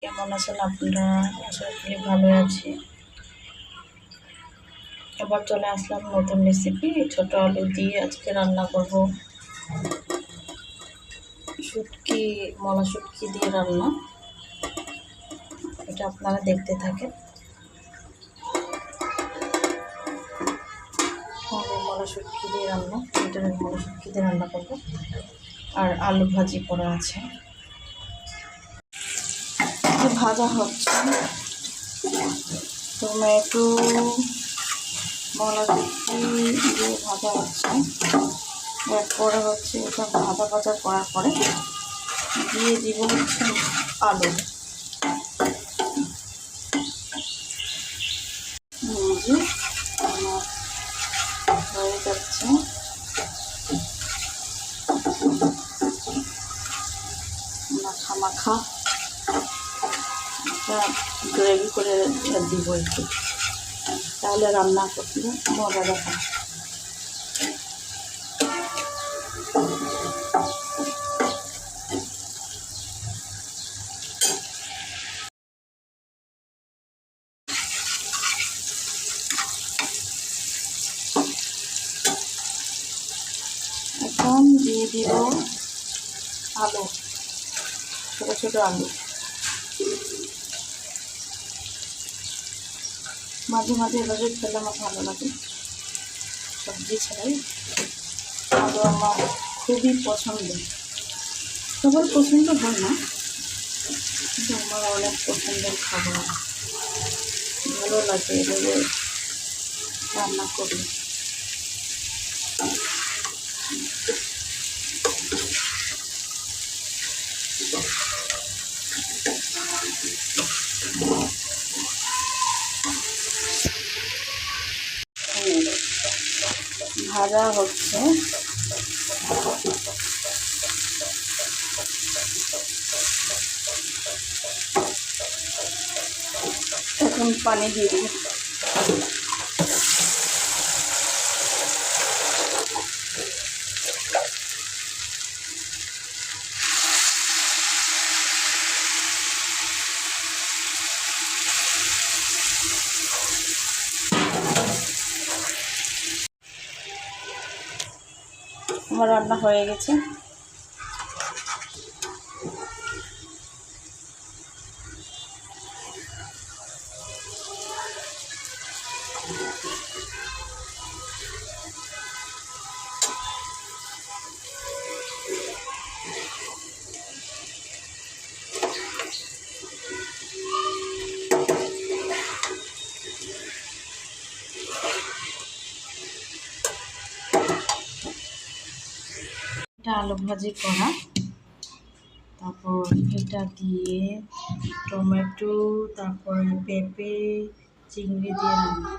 কেমন আছেন আপনারা? আশা করি ভালো আছি। এবার চলে আসলাম নতুন রেসিপি। ছোট আলু দিয়ে আজকে রান্না করব শুটকি, মলা শুটকি দিয়ে রান্না। এটা আপনারা দেখতে থাকেন। মলা শুটকি দিয়ে রান্না, এটা মলা শুটকি দিয়ে রান্না করব। আর আলু ভাজি করা আছে, ভাজা হচ্ছে টমেটো, মলা শুটকি দিয়ে ভাজা হচ্ছে। এরপরে হচ্ছে এটা ভাজা করার পরে দিয়ে দিব হচ্ছে আলু। হয়ে যাচ্ছে, মাখা মাখা গ্রেভি করে দিব একটু, তাহলে রান্না করতে মজা দেখা। এখন দিয়ে দিব আলু, ছোটো ছোটো আলু। মাঝে মাঝে এভাবে খেলে আমার ভালো লাগে, সবজি ছাড়াই। আলু আমার খুবই পছন্দ, সবার পছন্দ হয় না, কিন্তু আমার অনেক পছন্দের খাবার। ভালো লাগে এভাবে রান্না করি। ভাজা হচ্ছে, এখন পানি দিয়ে দিব। আমার রান্না হয়ে গেছে। এটা আলু ভাজি করা, তারপর এটা দিয়ে টমেটো, তারপরে পেঁপে, চিংড়ি দিয়ে রান্না।